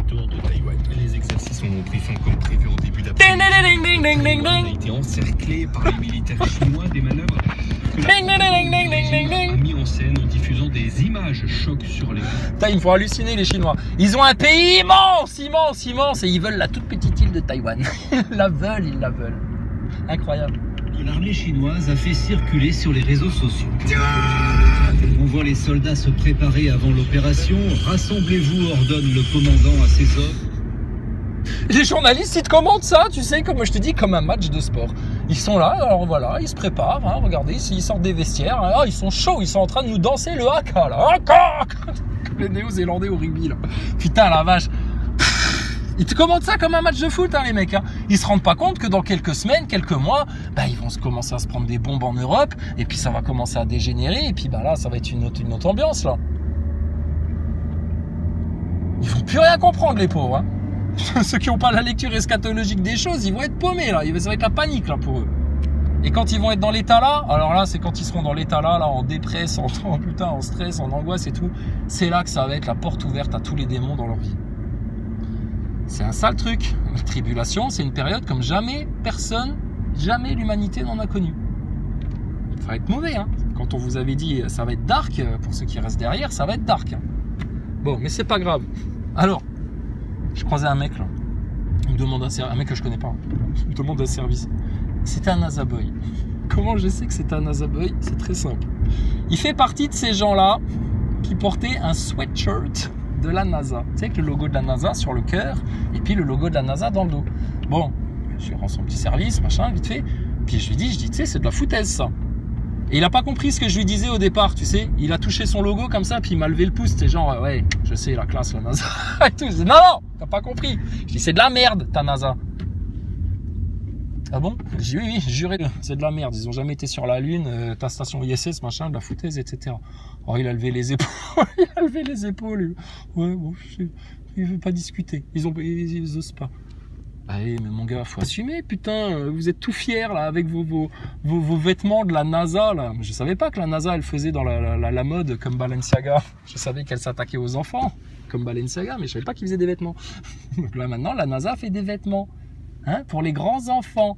territoire de Taïwan. Les exercices ont pris fin comme prévu en début d'après-midi. Taïwan a été encerclé par les militaires chinois, des manœuvres que la a mis en scène en diffusant des images chocs sur les... Putain, ils me font halluciner les Chinois. Ils ont un pays immense, immense, immense, et ils veulent la toute petite île de Taïwan. Ils la veulent. Incroyable. L'armée chinoise a fait circuler sur les réseaux sociaux. On voit les soldats se préparer avant l'opération. Rassemblez-vous, ordonne le commandant à ses hommes. Les journalistes, ils te commentent ça, tu sais, comme je te dis, comme un match de sport. Ils sont là, alors voilà, ils se préparent, hein, regardez, ils sortent des vestiaires, hein, ils sont chauds, ils sont en train de nous danser le haka, là. Haka comme les néo-zélandais au rugby, là. Putain, la vache. Ils te commentent ça comme un match de foot, hein, les mecs. Hein. Ils se rendent pas compte que dans quelques semaines, quelques mois, ils vont commencer à se prendre des bombes en Europe, et puis ça va commencer à dégénérer, et puis là, ça va être une autre ambiance, là. Ils vont plus rien comprendre, les pauvres. Hein. Ceux qui n'ont pas la lecture eschatologique des choses, ils vont être paumés, là. Ça va être la panique, là, pour eux. Et quand ils vont être dans l'état là, alors là, c'est quand ils seront dans l'état là, en dépresse, en stress, en angoisse et tout, c'est là que ça va être la porte ouverte à tous les démons dans leur vie. C'est un sale truc. La tribulation, c'est une période comme jamais l'humanité n'en a connu. Ça va être mauvais, hein. Quand on vous avait dit ça va être dark, pour ceux qui restent derrière, ça va être dark. Hein. Bon, mais c'est pas grave. Alors, je croisais un mec là. Il me demande un mec que je connais pas. Il me demande un service. C'était un NASA boy. Comment je sais que c'est un NASA boy? C'est très simple. Il fait partie de ces gens-là qui portaient un sweatshirt de la NASA. Tu sais, avec le logo de la NASA sur le cœur et puis le logo de la NASA dans le dos. Bon, je lui rends son petit service, machin, vite fait. Puis je lui dis, tu sais, c'est de la foutaise ça. Et il a pas compris ce que je lui disais au départ, tu sais. Il a touché son logo comme ça, puis il m'a levé le pouce. C'était genre, ouais, je sais, la classe, la NASA. Et tout. Je dis, non, t'as pas compris. Je dis, c'est de la merde, ta NASA. Ah bon? Je dis, oui, juré, c'est de la merde. Ils ont jamais été sur la Lune, ta station ISS, machin, de la foutaise, etc. Oh, il a levé les épaules. Ouais, bon, il veut pas discuter. Ils osent pas. Allez, mais mon gars, faut assumer, putain. Vous êtes tout fiers, là, avec vos vêtements de la NASA, là. Je savais pas que la NASA, elle faisait dans la mode comme Balenciaga. Je savais qu'elle s'attaquait aux enfants, comme Balenciaga, mais je savais pas qu'ils faisaient des vêtements. Donc là, maintenant, la NASA fait des vêtements. Hein, pour les grands enfants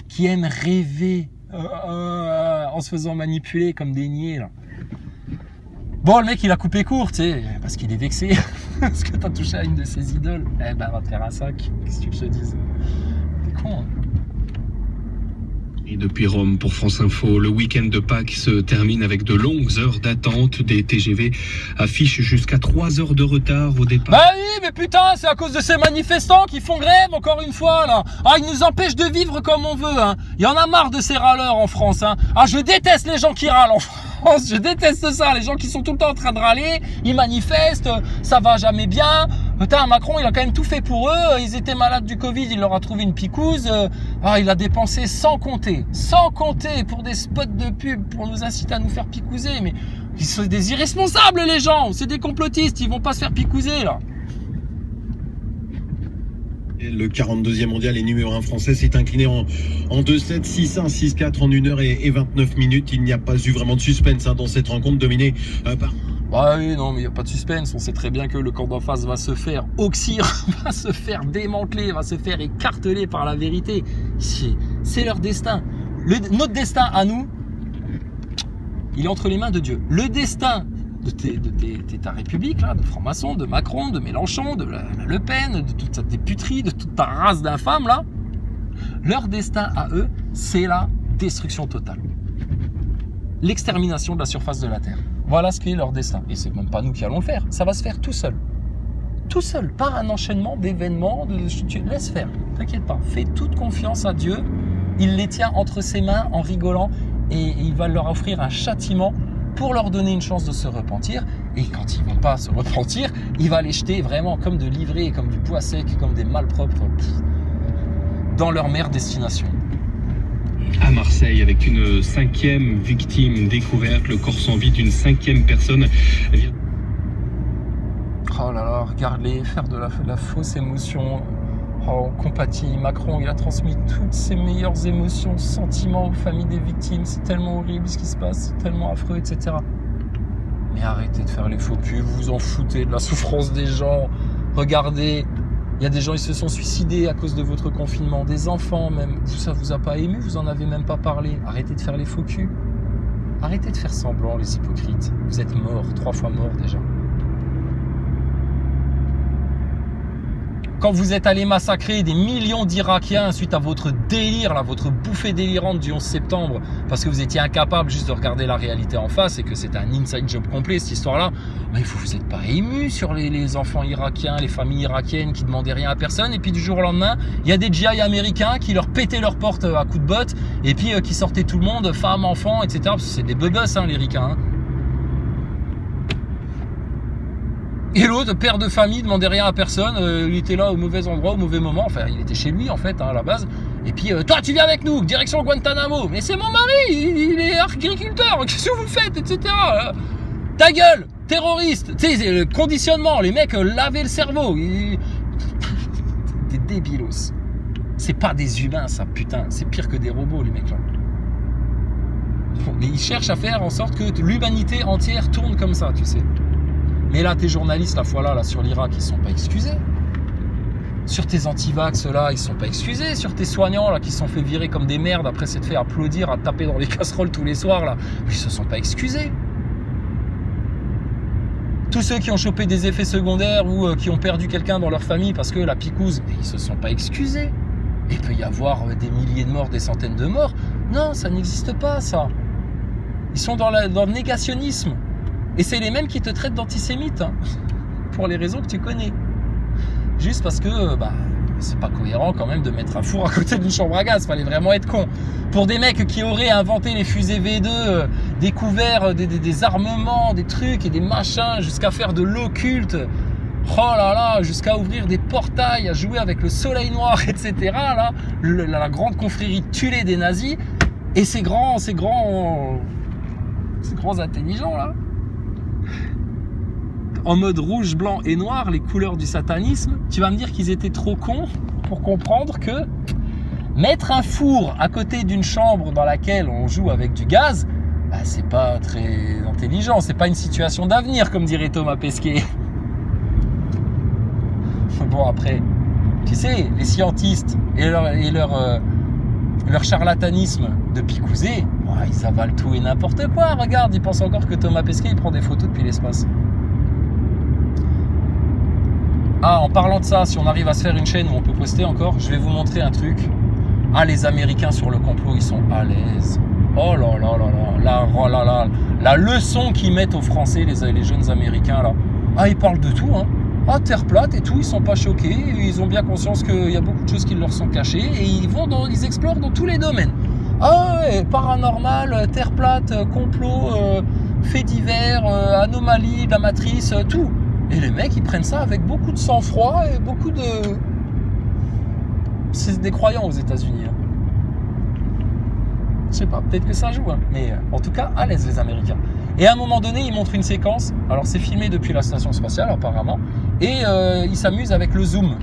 qui aiment rêver en se faisant manipuler comme des niais, là. Bon, le mec, il a coupé court, tu sais, parce qu'il est vexé. Parce que t'as touché à une de ses idoles. Va te faire un sac. Qu'est-ce que tu veux que je te dise? T'es con, hein. Et depuis Rome, pour France Info, le week-end de Pâques se termine avec de longues heures d'attente. Des TGV affichent jusqu'à 3 heures de retard au départ. Bah oui, mais putain, c'est à cause de ces manifestants qui font grève, encore une fois, là. Ah, ils nous empêchent de vivre comme on veut, hein. Il y en a marre de ces râleurs en France, hein. Ah, je déteste les gens qui râlent en France. Je déteste ça, les gens qui sont tout le temps en train de râler, ils manifestent, ça va jamais bien. Putain, Macron, il a quand même tout fait pour eux. Ils étaient malades du Covid, il leur a trouvé une picouse. Il a dépensé sans compter pour des spots de pub, pour nous inciter à nous faire picouser. Mais ils sont des irresponsables, les gens. C'est des complotistes, ils vont pas se faire picouser, là. Le 42e mondial et numéro 1 français s'est incliné en 2-7, 6-1, 6-4 en 1 heure et 29 minutes. Il n'y a pas eu vraiment de suspense dans cette rencontre dominée par... Bah oui, non, mais il n'y a pas de suspense. On sait très bien que le camp d'en face va se faire oxyre, va se faire démanteler, va se faire écarteler par la vérité. C'est leur destin. Notre destin à nous, il est entre les mains de Dieu. Le destin de ta République, là, de franc-maçon, de Macron, de Mélenchon, de Le Pen, de toute cette puterie, de toute ta race d'infâmes, là, leur destin à eux, c'est la destruction totale. L'extermination de la surface de la Terre. Voilà ce qu'est leur destin. Et c'est même pas nous qui allons le faire. Ça va se faire tout seul. Tout seul, par un enchaînement d'événements. Laisse faire, t'inquiète pas. Fais toute confiance à Dieu. Il les tient entre ses mains en rigolant et il va leur offrir un châtiment pour leur donner une chance de se repentir. Et quand ils vont pas se repentir, il va les jeter vraiment comme de l'ivraie, comme du pois sec, comme des malpropres dans leur mère destination. À Marseille, avec une 5e victime découverte, le corps sans vie d'une 5e personne. Oh là là, regarde-les, faire de la fausse émotion. Oh, on compatit. Macron, il a transmis toutes ses meilleures émotions, sentiments aux familles des victimes. C'est tellement horrible ce qui se passe, c'est tellement affreux, etc. Mais arrêtez de faire les faux culs, vous vous en foutez de la souffrance des gens. Regardez, il y a des gens, ils se sont suicidés à cause de votre confinement, des enfants même. Ça vous a pas ému, vous en avez même pas parlé. Arrêtez de faire les faux culs. Arrêtez de faire semblant, les hypocrites. Vous êtes morts, 3 fois morts déjà. Quand vous êtes allé massacrer des millions d'Irakiens suite à votre délire, là, votre bouffée délirante du 11 septembre, parce que vous étiez incapable juste de regarder la réalité en face et que c'était un inside job complet, cette histoire-là, mais vous n'êtes pas ému sur les enfants irakiens, les familles irakiennes qui demandaient rien à personne, et puis du jour au lendemain, il y a des GI américains qui leur pétaient leurs portes à coups de botte, et puis qui sortaient tout le monde, femmes, enfants, etc. Parce que c'est des bebus, hein, les ricains. Hein. Et l'autre, père de famille, demandait rien à personne, il était là au mauvais endroit, au mauvais moment, enfin il était chez lui en fait, hein, à la base. Et puis, toi tu viens avec nous, direction Guantanamo, mais c'est mon mari, il est agriculteur, qu'est-ce que vous faites, etc. Ta gueule, terroriste, tu sais, le conditionnement, les mecs lavaient le cerveau. Des débilos. C'est pas des humains ça, putain, c'est pire que des robots les mecs là. Mais ils cherchent à faire en sorte que l'humanité entière tourne comme ça, tu sais. Mais là, tes journalistes, la fois là sur l'Irak, ils ne sont pas excusés. Sur tes antivax, là, ils ne sont pas excusés. Sur tes soignants, là, qui se sont fait virer comme des merdes après s'être fait applaudir, à taper dans les casseroles tous les soirs, là, ils ne se sont pas excusés. Tous ceux qui ont chopé des effets secondaires ou qui ont perdu quelqu'un dans leur famille parce que la picouse, ils ne se sont pas excusés. Il peut y avoir des milliers de morts, des centaines de morts. Non, ça n'existe pas, ça. Ils sont dans le négationnisme. Et c'est les mêmes qui te traitent d'antisémite, hein, pour les raisons que tu connais. Juste parce que c'est pas cohérent quand même de mettre un four à côté d'une chambre à gaz, fallait vraiment être con. Pour des mecs qui auraient inventé les fusées V2, découvert des armements, des trucs et des machins, jusqu'à faire de l'occulte, oh là là, jusqu'à ouvrir des portails, à jouer avec le soleil noir, etc. Là, la grande confrérie tuée des nazis, et ces grands intelligents là, en mode rouge, blanc et noir, les couleurs du satanisme, tu vas me dire qu'ils étaient trop cons pour comprendre que mettre un four à côté d'une chambre dans laquelle on joue avec du gaz, c'est pas très intelligent, c'est pas une situation d'avenir comme dirait Thomas Pesquet. Bon après, tu sais, les scientistes et leur charlatanisme de picousé, ils avalent tout et n'importe quoi. Regarde, ils pensent encore que Thomas Pesquet il prend des photos depuis l'espace. Ah, en parlant de ça, si on arrive à se faire une chaîne où on peut poster encore, je vais vous montrer un truc. Ah, les Américains sur le complot, ils sont à l'aise. Oh là là là là, la leçon qu'ils mettent aux Français, les jeunes Américains là. Ah, ils parlent de tout, hein. Ah, terre plate et tout, ils sont pas choqués, ils ont bien conscience qu'il y a beaucoup de choses qui leur sont cachées et ils explorent dans tous les domaines. Ah ouais, paranormal, terre plate, complot, faits divers, anomalie, la matrice, tout. Et les mecs, ils prennent ça avec beaucoup de sang-froid et beaucoup de... C'est des croyants aux États-Unis. Hein. Je sais pas, peut-être que ça joue, hein. Mais en tout cas, à l'aise les Américains. Et à un moment donné, ils montrent une séquence. Alors, c'est filmé depuis la station spatiale, apparemment. Et ils s'amusent avec le zoom.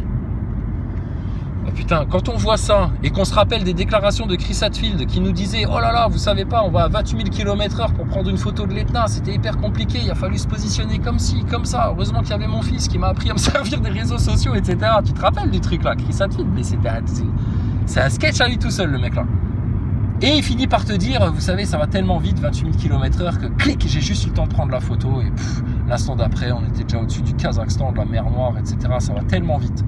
Putain, quand on voit ça et qu'on se rappelle des déclarations de Chris Hadfield qui nous disait « Oh là là, vous savez pas, on va à 28 000 km/h pour prendre une photo de l'Etna, c'était hyper compliqué, il a fallu se positionner comme ci, comme ça. Heureusement qu'il y avait mon fils qui m'a appris à me servir des réseaux sociaux, etc. » Tu te rappelles du truc là, Chris Hadfield? Mais c'est un sketch à lui tout seul, le mec là. Et il finit par te dire « Vous savez, ça va tellement vite, 28 000 km/h, que clic, j'ai juste eu le temps de prendre la photo. » Et l'instant d'après, on était déjà au-dessus du Kazakhstan, de la mer Noire, etc. Ça va tellement vite.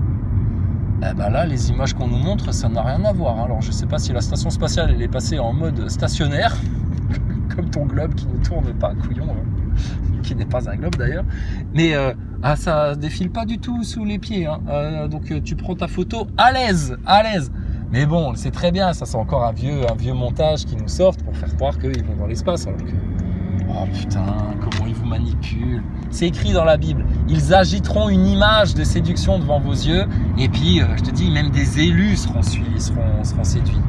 Là, les images qu'on nous montre, ça n'a rien à voir. Alors, je sais pas si la station spatiale, elle est passée en mode stationnaire, comme ton globe qui ne tourne pas, couillon, hein, qui n'est pas un globe d'ailleurs. Mais ça défile pas du tout sous les pieds. Hein. Donc, tu prends ta photo à l'aise, à l'aise. Mais bon, c'est très bien, ça c'est encore un vieux montage qui nous sort pour faire croire qu'ils vont dans l'espace. Alors que... Oh putain, comment ils vous manipulent. C'est écrit dans la Bible. Ils agiteront une image de séduction devant vos yeux. Et puis, je te dis, même des élus seront séduits.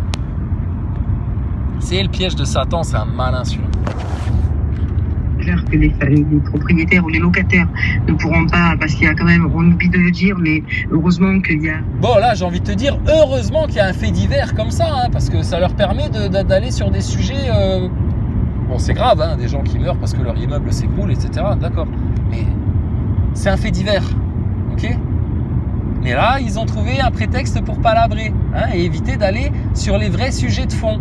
C'est le piège de Satan, c'est un malin celui-là. Clair que les propriétaires ou les locataires ne pourront pas, parce qu'il y a quand même, on oublie de le dire, mais heureusement qu'il y a... Bon là, j'ai envie de te dire, heureusement qu'il y a un fait divers comme ça, hein, parce que ça leur permet d'aller sur des sujets... Bon, c'est grave, hein, des gens qui meurent parce que leur immeuble s'écroule, etc. D'accord. Mais c'est un fait divers, ok ? Mais là, ils ont trouvé un prétexte pour palabrer, hein, et éviter d'aller sur les vrais sujets de fond.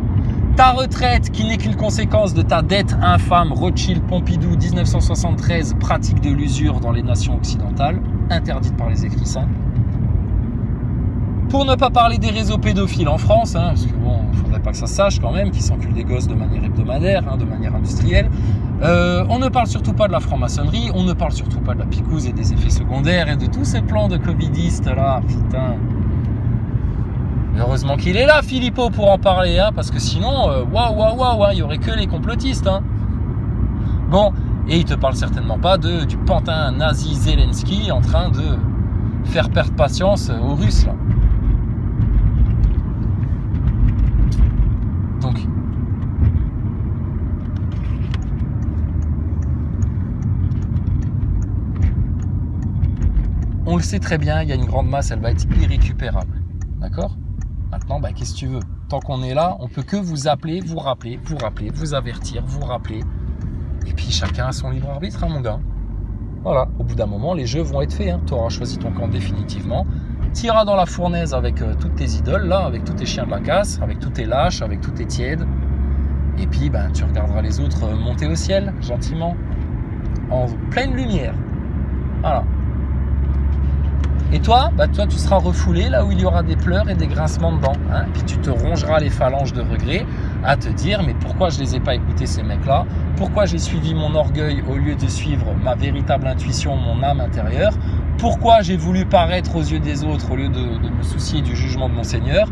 Ta retraite, qui n'est qu'une conséquence de ta dette infâme, Rothschild, Pompidou, 1973, pratique de l'usure dans les nations occidentales, interdite par les écrits saints. Pour ne pas parler des réseaux pédophiles en France, hein, parce que bon, il ne faudrait pas que ça se sache quand même, qui s'enculent des gosses de manière hebdomadaire, hein, de manière industrielle. On ne parle surtout pas de la franc-maçonnerie, on ne parle surtout pas de la picouse et des effets secondaires et de tous ces plans de covidistes là, putain. Heureusement qu'il est là, Philippot, pour en parler, hein, parce que sinon, waouh, il n'y aurait que les complotistes. Hein. Bon, et il te parle certainement pas du pantin nazi Zelensky en train de faire perdre patience aux Russes là. Donc, on le sait très bien, il y a une grande masse, elle va être irrécupérable. D'accord ? Maintenant, qu'est-ce que tu veux ? Tant qu'on est là, on peut que vous appeler, vous rappeler, vous avertir, vous rappeler. Et puis chacun a son libre arbitre, hein, mon gars. Voilà, au bout d'un moment, les jeux vont être faits. Hein. Tu auras choisi ton camp définitivement. Tu iras dans la fournaise avec toutes tes idoles, là, avec tous tes chiens de la casse, avec tous tes lâches, avec tous tes tièdes. Et puis, tu regarderas les autres monter au ciel, gentiment, en pleine lumière. Voilà. Et toi, tu seras refoulé là où il y aura des pleurs et des grincements de dents. Hein. Puis tu te rongeras les phalanges de regret à te dire, mais pourquoi je les ai pas écoutés ces mecs-là ? Pourquoi j'ai suivi mon orgueil au lieu de suivre ma véritable intuition, mon âme intérieure ? Pourquoi j'ai voulu paraître aux yeux des autres au lieu de me soucier du jugement de mon Seigneur ?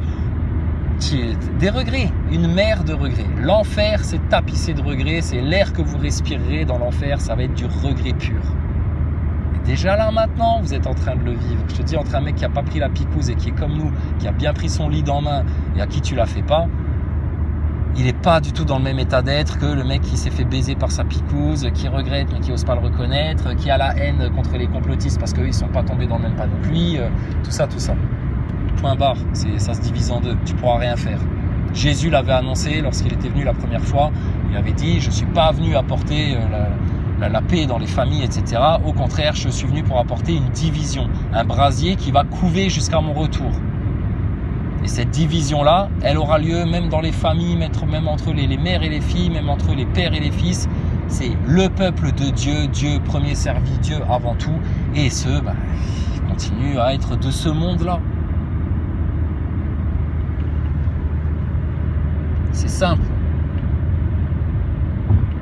Des regrets, une mer de regrets. L'enfer, c'est tapissé de regrets, c'est l'air que vous respirerez dans l'enfer, ça va être du regret pur. Déjà là maintenant, vous êtes en train de le vivre. Je te dis, entre un mec qui n'a pas pris la picouse et qui est comme nous, qui a bien pris son lead en main et à qui tu la fais pas, il n'est pas du tout dans le même état d'être que le mec qui s'est fait baiser par sa picouse, qui regrette mais qui n'ose pas le reconnaître, qui a la haine contre les complotistes parce qu'eux ils ne sont pas tombés dans le même panneau que lui, tout ça. Point barre, ça se divise en deux, tu ne pourras rien faire. Jésus l'avait annoncé lorsqu'il était venu la première fois, il avait dit « Je ne suis pas venu apporter la paix dans les familles, etc. Au contraire, je suis venu pour apporter une division, un brasier qui va couver jusqu'à mon retour. » Et cette division-là, elle aura lieu même dans les familles, même entre les mères et les filles, même entre les pères et les fils. C'est le peuple de Dieu, Dieu premier servi, Dieu avant tout. Et ils continuent à être de ce monde-là. C'est simple.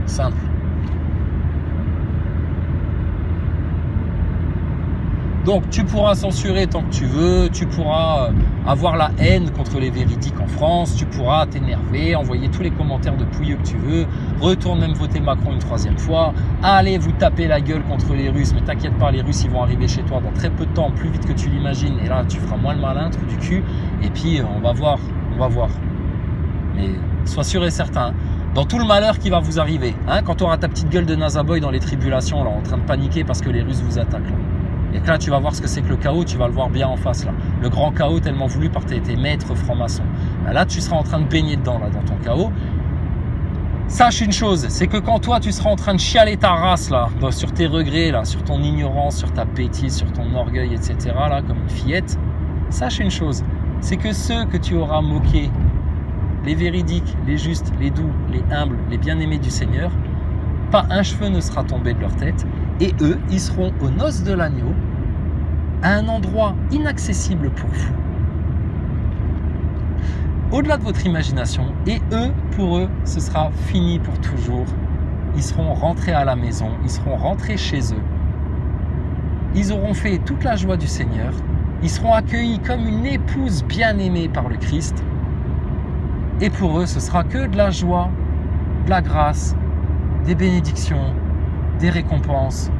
Simple. Donc tu pourras censurer tant que tu veux, tu pourras avoir la haine contre les véridiques en France, tu pourras t'énerver, envoyer tous les commentaires de pouilleux que tu veux, retourne même voter Macron une troisième fois, allez vous taper la gueule contre les Russes, mais t'inquiète pas, les Russes ils vont arriver chez toi dans très peu de temps, plus vite que tu l'imagines, et là tu feras moins le malin, trou du cul, et puis on va voir. Mais sois sûr et certain, dans tout le malheur qui va vous arriver, hein, quand tu auras ta petite gueule de Nazaboy dans les tribulations, là, en train de paniquer parce que les Russes vous attaquent, là. Et que là, tu vas voir ce que c'est que le chaos, tu vas le voir bien en face, là. Le grand chaos tellement voulu par tes maîtres francs-maçons. Là, tu seras en train de baigner dedans, là, dans ton chaos. Sache une chose, c'est que quand toi, tu seras en train de chialer ta race, là, sur tes regrets, là, sur ton ignorance, sur ta bêtise, sur ton orgueil, etc., là, comme une fillette, sache une chose, c'est que ceux que tu auras moqués, les véridiques, les justes, les doux, les humbles, les bien-aimés du Seigneur, pas un cheveu ne sera tombé de leur tête, et eux, ils seront aux noces de l'agneau, à un endroit inaccessible pour vous, au-delà de votre imagination, et eux, pour eux, ce sera fini pour toujours. Ils seront rentrés à la maison, ils seront rentrés chez eux, ils auront fait toute la joie du Seigneur, ils seront accueillis comme une épouse bien-aimée par le Christ, et pour eux, ce sera que de la joie, de la grâce, des bénédictions, des récompenses.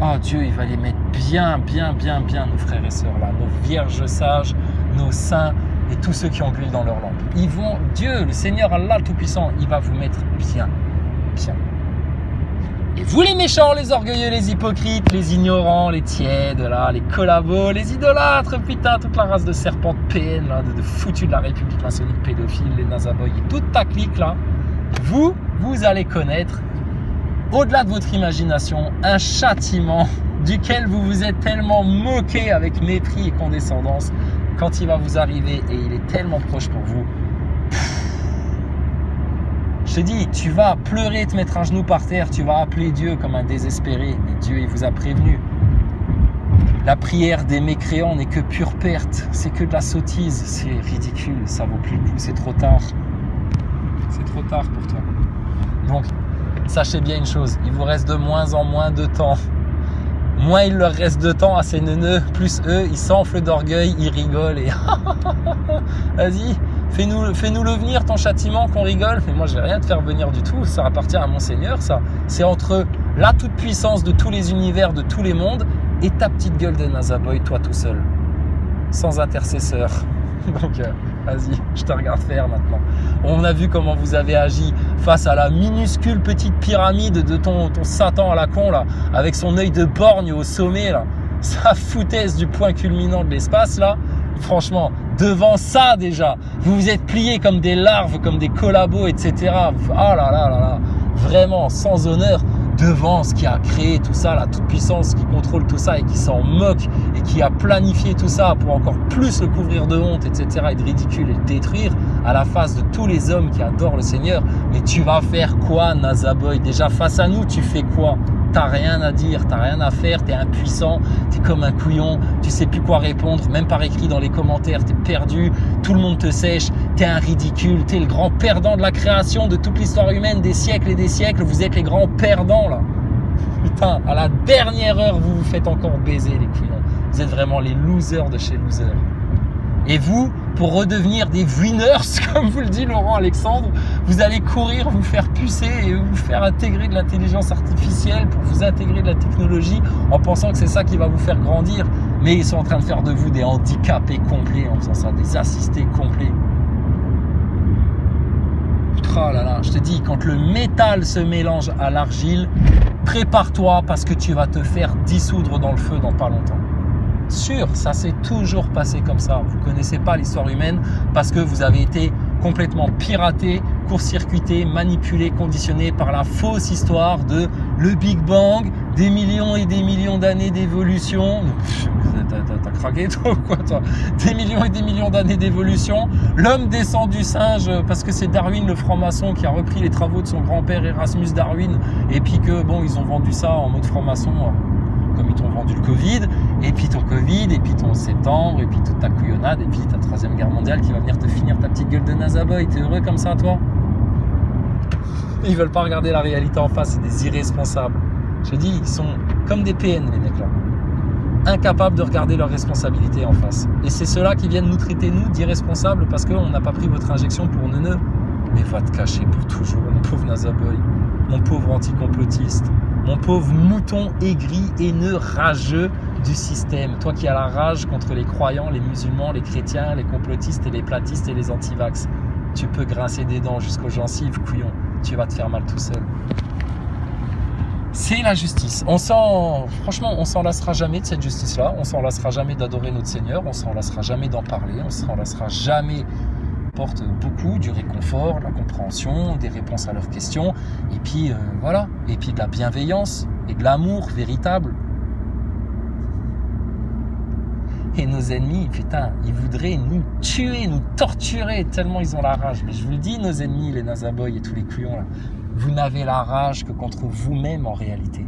Oh Dieu, il va les mettre bien, nos frères et sœurs là, nos vierges sages, nos saints et tous ceux qui ont l'huile dans leur lampe. Dieu, le Seigneur Allah le Tout-Puissant, il va vous mettre bien. Et vous les méchants, les orgueilleux, les hypocrites, les ignorants, les tièdes, là, les collabos, les idolâtres, putain, toute la race de serpents de PN, là, de foutus de la République maçonnique pédophile, les Nazaboy et toute ta clique là, vous allez connaître, au-delà de votre imagination, un châtiment duquel vous vous êtes tellement moqué avec mépris et condescendance, quand il va vous arriver et il est tellement proche pour vous, je te dis, tu vas pleurer, te mettre un genou par terre, tu vas appeler Dieu comme un désespéré, mais Dieu, il vous a prévenu. La prière des mécréants n'est que pure perte, c'est que de la sottise, c'est ridicule, ça vaut plus le coup, c'est trop tard. C'est trop tard pour toi. Donc, sachez bien une chose, il vous reste de moins en moins de temps. Moins il leur reste de temps à ces neuneux, plus eux, ils s'enflent d'orgueil, ils rigolent et vas-y, fais-nous le venir ton châtiment qu'on rigole. Mais moi je vais rien te faire venir du tout, ça appartient à mon Seigneur ça. C'est entre la toute puissance de tous les univers, de tous les mondes et ta petite gueule de Nazaboy, toi tout seul, sans intercesseur. Donc vas-y, je te regarde faire maintenant. On a vu comment vous avez agi face à la minuscule petite pyramide de ton Satan à la con là, avec son œil de borgne au sommet là, sa foutaise du point culminant de l'espace là. Franchement, devant ça déjà, vous vous êtes pliés comme des larves, comme des collabos, etc. Ah là là là là, vraiment sans honneur devant ce qui a créé tout ça, la toute-puissance qui contrôle tout ça et qui s'en moque et qui a planifié tout ça pour encore plus le couvrir de honte, etc. et de ridicule et le détruire à la face de tous les hommes qui adorent le Seigneur. Mais tu vas faire quoi, Nazaboy? Déjà face à nous, tu fais quoi? T'as rien à dire, t'as rien à faire, t'es impuissant, t'es comme un couillon, tu sais plus quoi répondre, même par écrit dans les commentaires, t'es perdu, tout le monde te sèche, t'es un ridicule, t'es le grand perdant de la création, de toute l'histoire humaine, des siècles et des siècles, vous êtes les grands perdants là. Putain, à la dernière heure, vous vous faites encore baiser les couillons. Vous êtes vraiment les losers de chez losers. Et vous, pour redevenir des winners, comme vous le dit Laurent Alexandre, vous allez courir, vous faire pucer et vous faire intégrer de l'intelligence artificielle pour vous intégrer de la technologie en pensant que c'est ça qui va vous faire grandir. Mais ils sont en train de faire de vous des handicapés complets en faisant ça, des assistés complets. Oh là là, je te dis, quand le métal se mélange à l'argile, prépare-toi parce que tu vas te faire dissoudre dans le feu dans pas longtemps. Sûr, ça s'est toujours passé comme ça. Vous ne connaissez pas l'histoire humaine parce que vous avez été complètement piraté, court-circuité, manipulé, conditionné par la fausse histoire de le Big Bang, des millions et des millions d'années d'évolution. T'as craqué toi ou quoi toi? Des millions et des millions d'années d'évolution. L'homme descend du singe parce que c'est Darwin le franc-maçon qui a repris les travaux de son grand-père Erasmus Darwin et puis que bon ils ont vendu ça en mode franc-maçon. Comme ils t'ont vendu le Covid, et puis ton Covid, et puis ton septembre, et puis toute ta couillonnade, et puis ta 3e guerre mondiale qui va venir te finir ta petite gueule de Nazaboy. T'es heureux comme ça, toi? Ils veulent pas regarder la réalité en face, c'est des irresponsables. Je te dis, ils sont comme des PN, les mecs là. Incapables de regarder leurs responsabilités en face. Et c'est ceux-là qui viennent nous traiter, nous, d'irresponsables parce qu'on n'a pas pris votre injection pour neuneux. Mais va te cacher pour toujours, mon pauvre Nazaboy, mon pauvre anticomplotiste. Mon pauvre mouton aigri, haineux, rageux du système. Toi qui as la rage contre les croyants, les musulmans, les chrétiens, les complotistes et les platistes et les antivax. Tu peux grincer des dents jusqu'aux gencives, couillon. Tu vas te faire mal tout seul. C'est la justice. Franchement, on s'en lassera jamais de cette justice-là. On s'en lassera jamais d'adorer notre Seigneur. On s'en lassera jamais d'en parler. On s'en lassera jamais. Porte beaucoup du réconfort, de la compréhension, des réponses à leurs questions, et puis voilà, et puis de la bienveillance et de l'amour véritable. Et nos ennemis, putain, ils voudraient nous tuer, nous torturer tellement ils ont la rage. Mais je vous le dis, nos ennemis, les Nazaboy et tous les couillons là, vous n'avez la rage que contre vous-même en réalité.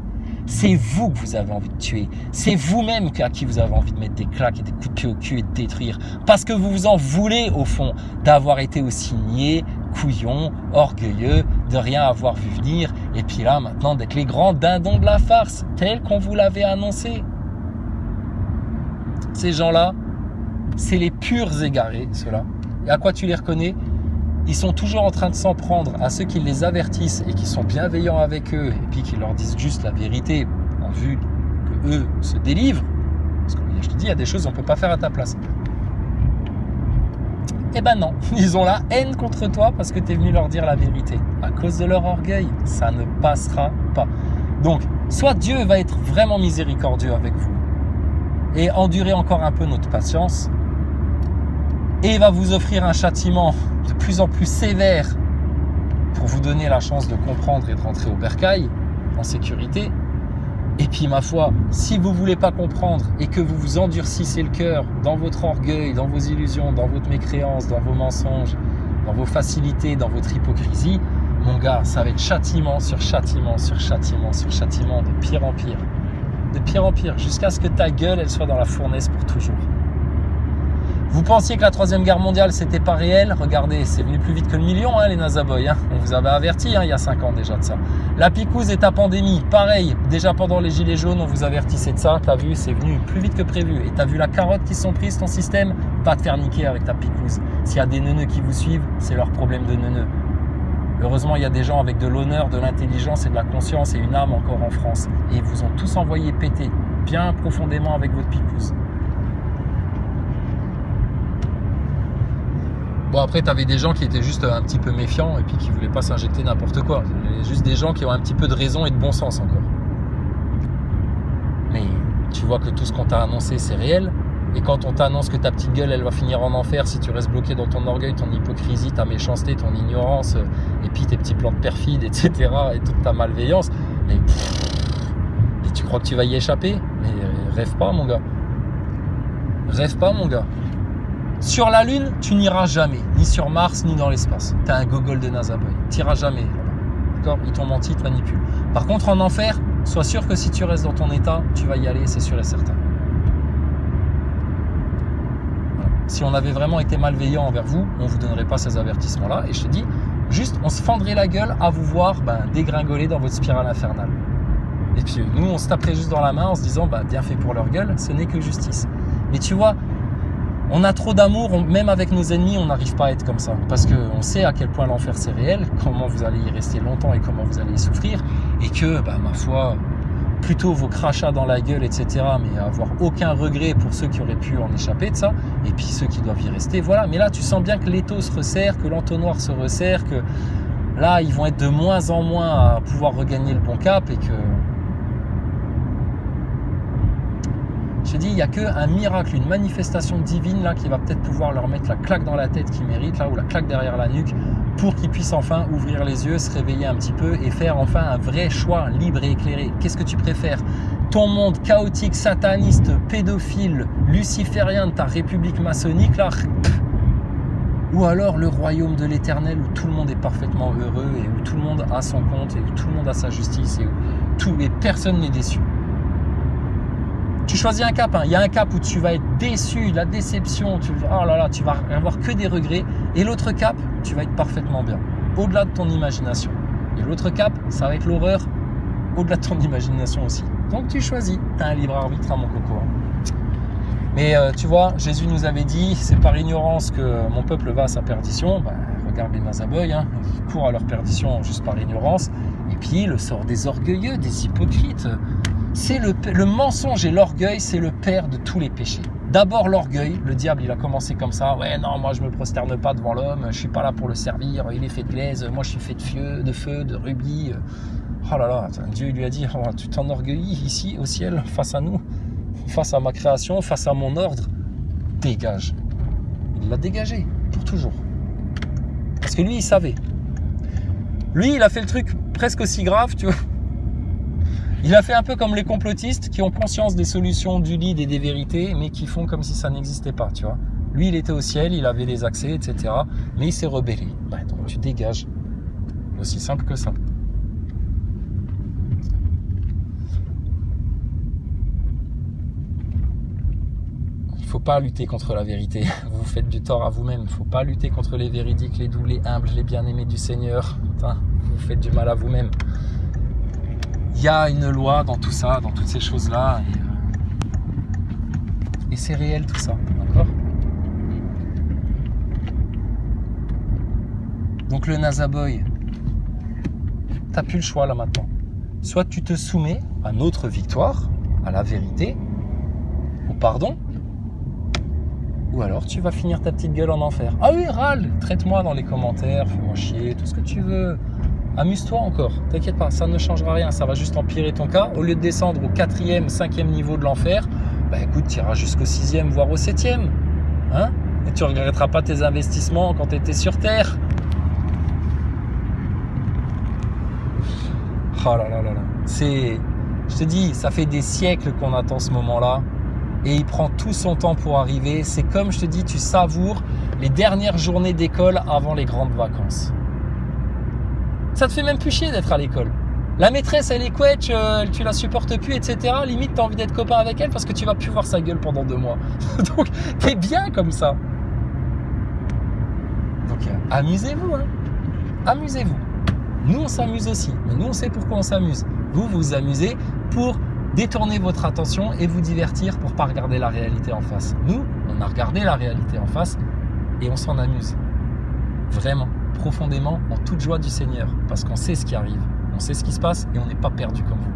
C'est vous que vous avez envie de tuer. C'est vous-même à qui vous avez envie de mettre des claques et des coups de pied au cul et de détruire. Parce que vous vous en voulez, au fond, d'avoir été aussi niais, couillon, orgueilleux, de rien avoir vu venir. Et puis là, maintenant, d'être les grands dindons de la farce, tels qu'on vous l'avait annoncé. Ces gens-là, c'est les purs égarés, ceux-là. Et à quoi tu les reconnais ? Ils sont toujours en train de s'en prendre à ceux qui les avertissent et qui sont bienveillants avec eux et puis qui leur disent juste la vérité en vue que eux se délivrent. Parce que je te dis, il y a des choses qu'on ne peut pas faire à ta place. Eh ben non, ils ont la haine contre toi parce que tu es venu leur dire la vérité. À cause de leur orgueil, ça ne passera pas. Donc, soit Dieu va être vraiment miséricordieux avec vous et endurer encore un peu notre patience, et il va vous offrir un châtiment de plus en plus sévère pour vous donner la chance de comprendre et de rentrer au bercail en sécurité. Et puis ma foi, si vous voulez pas comprendre et que vous vous endurcissez le cœur dans votre orgueil, dans vos illusions, dans votre mécréance, dans vos mensonges, dans vos facilités, dans votre hypocrisie, mon gars, ça va être châtiment sur châtiment sur châtiment sur châtiment, de pire en pire. De pire en pire, jusqu'à ce que ta gueule, elle soit dans la fournaise pour toujours. Vous pensiez que la Troisième Guerre mondiale, c'était pas réel? Regardez, c'est venu plus vite que le million, hein, les Nazaboys. Hein. On vous avait averti, hein, il y a 5 ans déjà de ça. La picouse est à pandémie, pareil. Déjà pendant les gilets jaunes, on vous avertissait de ça. T'as vu, c'est venu plus vite que prévu. Et t'as vu la carotte qui se sont prises, ton système? Pas te faire niquer avec ta picouse. S'il y a des neuneux qui vous suivent, c'est leur problème de neuneux. Heureusement, il y a des gens avec de l'honneur, de l'intelligence et de la conscience et une âme encore en France. Et ils vous ont tous envoyé péter, bien profondément avec votre picouse. Bon, après, tu avais des gens qui étaient juste un petit peu méfiants et puis qui ne voulaient pas s'injecter n'importe quoi. Juste des gens qui ont un petit peu de raison et de bon sens encore. Mais tu vois que tout ce qu'on t'a annoncé, c'est réel. Et quand on t'annonce que ta petite gueule, elle va finir en enfer si tu restes bloqué dans ton orgueil, ton hypocrisie, ta méchanceté, ton ignorance, et puis tes petits plans de perfide, etc., et toute ta malveillance, mais tu crois que tu vas y échapper? Mais rêve pas, mon gars. Rêve pas, mon gars. Sur la Lune, tu n'iras jamais, ni sur Mars, ni dans l'espace. T'es un gogol de Nazaboy. Tu n'iras jamais là-bas. D'accord? Ils t'ont menti, ils te manipulent. Par contre, en enfer, sois sûr que si tu restes dans ton état, tu vas y aller, c'est sûr et certain. Voilà. Si on avait vraiment été malveillant envers vous, on ne vous donnerait pas ces avertissements-là. Et je te dis, juste, on se fendrait la gueule à vous voir dégringoler dans votre spirale infernale. Et puis nous, on se taperait juste dans la main en se disant, bien fait pour leur gueule, ce n'est que justice. Mais tu vois, on a trop d'amour, même avec nos ennemis, on n'arrive pas à être comme ça. Parce qu'on sait à quel point l'enfer c'est réel, comment vous allez y rester longtemps et comment vous allez y souffrir. Et que, ma foi, plutôt vos crachats dans la gueule, etc. Mais avoir aucun regret pour ceux qui auraient pu en échapper de ça. Et puis ceux qui doivent y rester, voilà. Mais là, tu sens bien que l'étau se resserre, que l'entonnoir se resserre, que là, ils vont être de moins en moins à pouvoir regagner le bon cap et que... Je te dis, il n'y a qu'un miracle, une manifestation divine là qui va peut-être pouvoir leur mettre la claque dans la tête qu'ils méritent, là, ou la claque derrière la nuque, pour qu'ils puissent enfin ouvrir les yeux, se réveiller un petit peu et faire enfin un vrai choix libre et éclairé. Qu'est-ce que tu préfères? Ton monde chaotique, sataniste, pédophile, luciférien de ta république maçonnique là, ou alors le royaume de l'éternel où tout le monde est parfaitement heureux et où tout le monde a son compte et où tout le monde a sa justice et où personne n'est déçu. Tu choisis un cap, il y a un cap où tu vas être déçu, la déception, tu vas avoir que des regrets. Et l'autre cap, tu vas être parfaitement bien, au-delà de ton imagination. Et l'autre cap, ça va être l'horreur, au-delà de ton imagination aussi. Donc tu choisis, tu as un libre arbitre à mon coco. Mais tu vois, Jésus nous avait dit, c'est par ignorance que mon peuple va à sa perdition. Regarde les Nazaboys, ils courent à leur perdition juste par ignorance. Et puis le sort des orgueilleux, des hypocrites. C'est le mensonge et l'orgueil, c'est le père de tous les péchés. D'abord l'orgueil, le diable il a commencé comme ça, ouais non moi je me prosterne pas devant l'homme, je suis pas là pour le servir, il est fait de glaise, moi je suis fait de feu, de rubis. Oh là là, Dieu lui a dit, tu t'enorgueillis ici au ciel, face à nous, face à ma création, face à mon ordre, dégage. Il l'a dégagé, pour toujours. Parce que lui il savait. Lui il a fait le truc presque aussi grave, tu vois. Il a fait un peu comme les complotistes qui ont conscience des solutions du lead et des vérités, mais qui font comme si ça n'existait pas, tu vois. Lui, il était au ciel, il avait les accès, etc. Mais il s'est rebellé. Donc tu dégages. Aussi simple que ça. Il ne faut pas lutter contre la vérité. Vous vous faites du tort à vous-même. Il ne faut pas lutter contre les véridiques, les doux, les humbles, les bien-aimés du Seigneur. Putain, vous faites du mal à vous-même. Il y a une loi dans tout ça, dans toutes ces choses-là, et c'est réel tout ça, d'accord? Donc le Nazaboy, t'as plus le choix là maintenant. Soit tu te soumets à notre victoire, à la vérité, au pardon, ou alors tu vas finir ta petite gueule en enfer. Ah oui, râle, traite-moi dans les commentaires, fais-moi chier, tout ce que tu veux. Amuse-toi encore, t'inquiète pas, ça ne changera rien, ça va juste empirer ton cas. Au lieu de descendre au 4e, 5e niveau de l'enfer, écoute, tu iras jusqu'au 6e, voire au 7e. Et tu ne regretteras pas tes investissements quand tu étais sur Terre. Oh là là là là. Je te dis, ça fait des siècles qu'on attend ce moment-là et il prend tout son temps pour arriver. C'est comme, je te dis, tu savoures les dernières journées d'école avant les grandes vacances. Ça te fait même plus chier d'être à l'école. La maîtresse, elle est quetch, tu la supportes plus, etc. Limite, tu as envie d'être copain avec elle parce que tu vas plus voir sa gueule pendant 2 mois. Donc, t'es bien comme ça. Donc, amusez-vous, hein. Amusez-vous. Nous, on s'amuse aussi. Mais nous, on sait pourquoi on s'amuse. Vous vous amusez pour détourner votre attention et vous divertir pour pas regarder la réalité en face. Nous, on a regardé la réalité en face et on s'en amuse. Vraiment, profondément, en toute joie du Seigneur. Parce qu'on sait ce qui arrive. On sait ce qui se passe et on n'est pas perdu comme vous.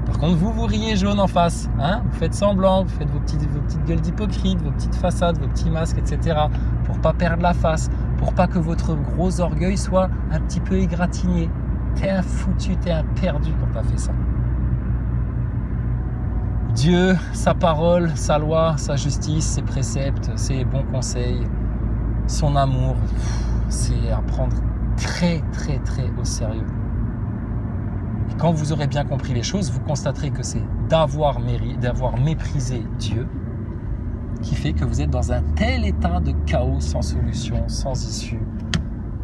Par contre, vous riez jaune en face. Hein, vous faites semblant, vous faites vos petites gueules d'hypocrite, vos petites façades, vos petits masques, etc. Pour pas perdre la face, pour pas que votre gros orgueil soit un petit peu égratigné. T'es un foutu, t'es un perdu quand t'as fait ça. Dieu, sa parole, sa loi, sa justice, ses préceptes, ses bons conseils, son amour, c'est à prendre très très très au sérieux. Et quand vous aurez bien compris les choses, vous constaterez que c'est d'avoir méprisé Dieu qui fait que vous êtes dans un tel état de chaos, sans solution, sans issue,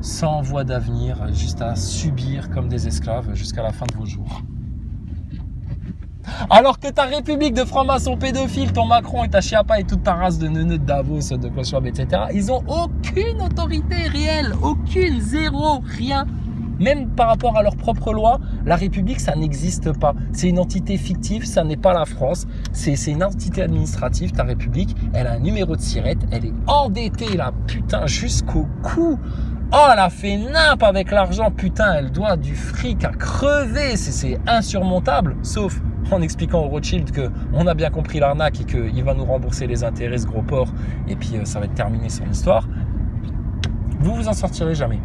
sans voie d'avenir, juste à subir comme des esclaves jusqu'à la fin de vos jours. Alors que ta république de francs-maçons pédophiles, ton Macron et ta Chiappa et toute ta race de neuneux de Davos, de Klaus Schwab, etc., ils ont aucune autorité réelle, aucune, zéro, rien. Même par rapport à leur propre loi, la République, ça n'existe pas. C'est une entité fictive, ça n'est pas la France. C'est une entité administrative, ta République. Elle a un numéro de sirette, elle est endettée, là, putain, jusqu'au cou. Oh, elle a fait nimp avec l'argent, putain, elle doit du fric à crever. C'est insurmontable, sauf en expliquant au Rothschild qu'on a bien compris l'arnaque et qu'il va nous rembourser les intérêts, ce gros porc, et puis ça va être terminé son histoire. Vous en sortirez jamais.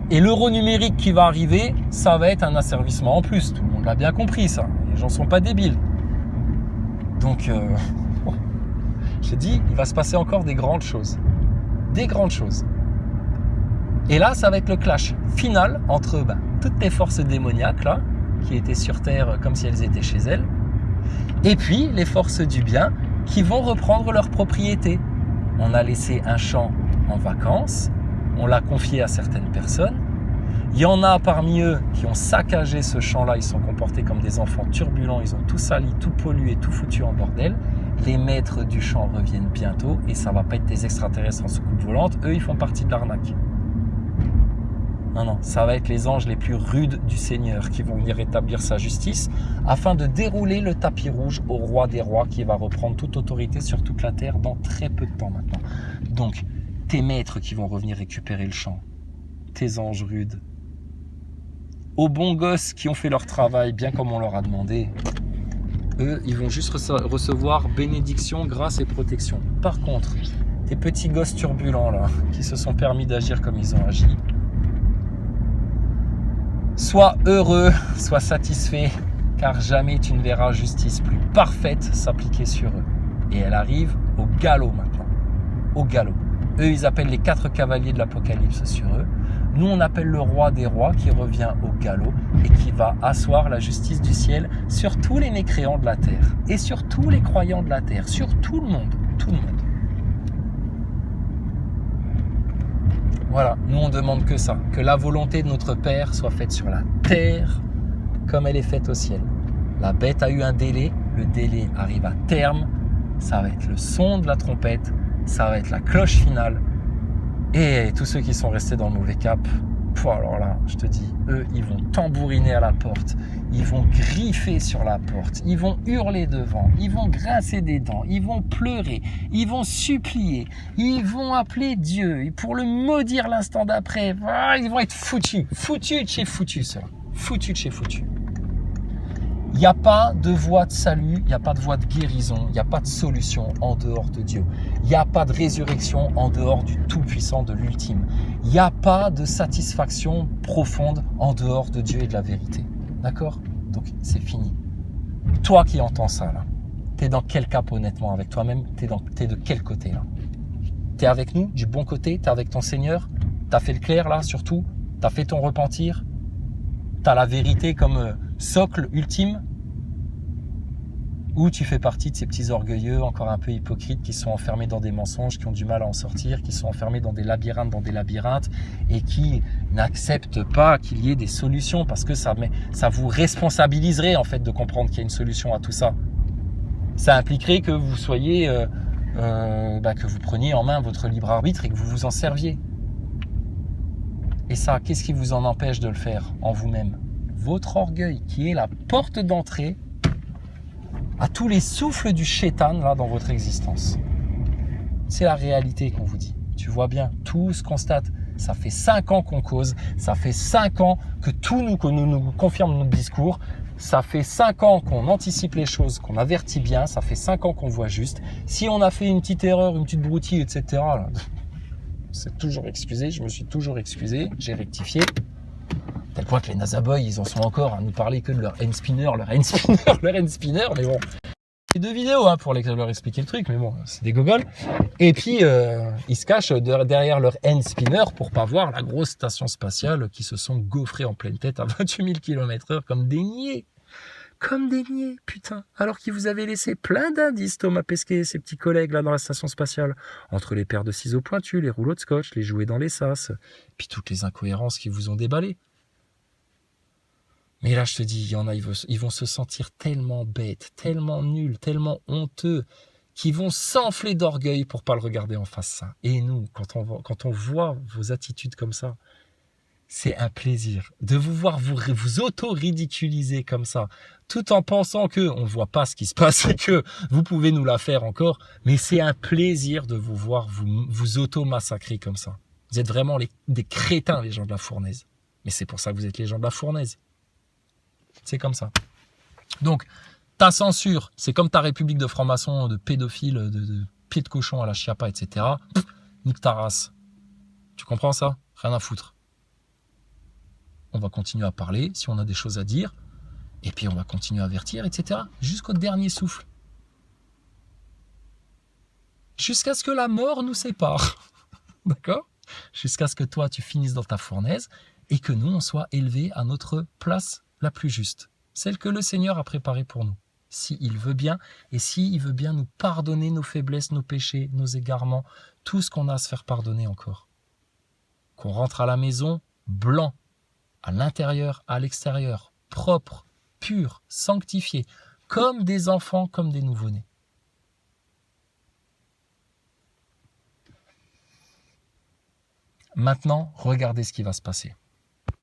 Et l'euro numérique qui va arriver, ça va être un asservissement en plus. Tout le monde l'a bien compris, ça. Les gens sont pas débiles. Donc, je te dis, il va se passer encore des grandes choses. Des grandes choses. Et là, ça va être le clash final entre toutes les forces démoniaques, là, qui étaient sur Terre comme si elles étaient chez elles, et puis les forces du bien qui vont reprendre leur propriété. On a laissé un champ en vacances, on l'a confié à certaines personnes. Il y en a parmi eux qui ont saccagé ce champ-là, ils sont comportés comme des enfants turbulents, ils ont tout sali, tout pollué, tout foutu en bordel. Les maîtres du champ reviennent bientôt et ça va pas être des extraterrestres en soucoupe volante, eux ils font partie de l'arnaque. Non, ça va être les anges les plus rudes du Seigneur qui vont venir établir sa justice afin de dérouler le tapis rouge au roi des rois qui va reprendre toute autorité sur toute la terre dans très peu de temps maintenant. Donc, tes maîtres qui vont revenir récupérer le champ, tes anges rudes, aux bons gosses qui ont fait leur travail bien comme on leur a demandé, eux, ils vont juste recevoir bénédiction, grâce et protection. Par contre, tes petits gosses turbulents là, qui se sont permis d'agir comme ils ont agi, sois heureux, sois satisfait, car jamais tu ne verras justice plus parfaite s'appliquer sur eux. Et elle arrive au galop maintenant, au galop. Eux, ils appellent les 4 cavaliers de l'Apocalypse sur eux. Nous, on appelle le roi des rois qui revient au galop et qui va asseoir la justice du ciel sur tous les mécréants de la terre et sur tous les croyants de la terre, sur tout le monde, tout le monde. Voilà, nous on demande que ça, que la volonté de notre Père soit faite sur la terre comme elle est faite au ciel. La bête a eu un délai, le délai arrive à terme, ça va être le son de la trompette, ça va être la cloche finale. Et tous ceux qui sont restés dans le mauvais cap, alors là, je te dis, eux, ils vont tambouriner à la porte, ils vont griffer sur la porte, ils vont hurler devant, ils vont grincer des dents, ils vont pleurer, ils vont supplier, ils vont appeler Dieu, et pour le maudire l'instant d'après, ils vont être foutus de chez foutus, ça, foutus de chez foutus. Il n'y a pas de voie de salut, il n'y a pas de voie de guérison, il n'y a pas de solution en dehors de Dieu. Il n'y a pas de résurrection en dehors du Tout-Puissant, de l'Ultime. Il n'y a pas de satisfaction profonde en dehors de Dieu et de la vérité. D'accord ? Donc c'est fini. Toi qui entends ça, là, t'es dans quel cap honnêtement avec toi-même ? T'es de quel côté là ? T'es avec nous, du bon côté ? T'es avec ton Seigneur ? T'as fait le clair là surtout ? T'as fait ton repentir ? T'as la vérité comme socle ultime, ou tu fais partie de ces petits orgueilleux, encore un peu hypocrites, qui sont enfermés dans des mensonges, qui ont du mal à en sortir, qui sont enfermés dans des labyrinthes, et qui n'acceptent pas qu'il y ait des solutions, parce que ça vous responsabiliserait en fait de comprendre qu'il y a une solution à tout ça. Ça impliquerait que vous soyez, que vous preniez en main votre libre arbitre et que vous vous en serviez. Et ça, qu'est-ce qui vous en empêche de le faire en vous-même? Votre orgueil, qui est la porte d'entrée à tous les souffles du shaitan là dans votre existence. C'est la réalité qu'on vous dit. Tu vois bien, tout se constate. Ça fait 5 ans qu'on cause, ça fait 5 ans que nous confirme notre discours, ça fait 5 ans qu'on anticipe les choses, qu'on avertit bien, ça fait 5 ans qu'on voit juste. Si on a fait une petite erreur, une petite broutille, etc., là, c'est toujours excusé, je me suis toujours excusé, j'ai rectifié. Tel point que les NASA Boys, ils en sont encore à nous parler que de leur end-spinner, mais bon. C'est 2 vidéos pour leur expliquer le truc, mais bon, c'est des gogoles. Et puis, ils se cachent derrière leur end-spinner pour pas voir la grosse station spatiale qui se sont gaufrés en pleine tête à 28 000 km/h comme des niais. Comme des niais, putain. Alors qu'ils vous avaient laissé plein d'indices, Thomas Pesquet et ses petits collègues là dans la station spatiale. Entre les paires de ciseaux pointus, les rouleaux de scotch, les jouets dans les sas, puis toutes les incohérences qui vous ont déballé. Mais là, je te dis, il y en a, ils vont se sentir tellement bêtes, tellement nuls, tellement honteux, qu'ils vont s'enfler d'orgueil pour pas le regarder en face, ça. Et nous, quand on voit vos attitudes comme ça, c'est un plaisir de vous voir vous auto-ridiculiser comme ça, tout en pensant que on voit pas ce qui se passe et que vous pouvez nous la faire encore, mais c'est un plaisir de vous voir vous auto-massacrer comme ça. Vous êtes vraiment des crétins, les gens de la Fournaise. Mais c'est pour ça que vous êtes les gens de la Fournaise. C'est comme ça. Donc, ta censure, c'est comme ta république de francs-maçons, de pédophiles, de pieds de cochon à la Chiappa, etc. Nique ta race. Tu comprends ça? Rien à foutre. On va continuer à parler si on a des choses à dire. Et puis on va continuer à avertir, etc. Jusqu'au dernier souffle. Jusqu'à ce que la mort nous sépare. D'accord? Jusqu'à ce que toi, tu finisses dans ta fournaise et que nous, on soit élevés à notre place la plus juste, celle que le Seigneur a préparée pour nous, s'il veut bien, et s'il veut bien nous pardonner nos faiblesses, nos péchés, nos égarements, tout ce qu'on a à se faire pardonner encore. Qu'on rentre à la maison blanc, à l'intérieur, à l'extérieur, propre, pur, sanctifié, comme des enfants, comme des nouveau-nés. Maintenant, regardez ce qui va se passer.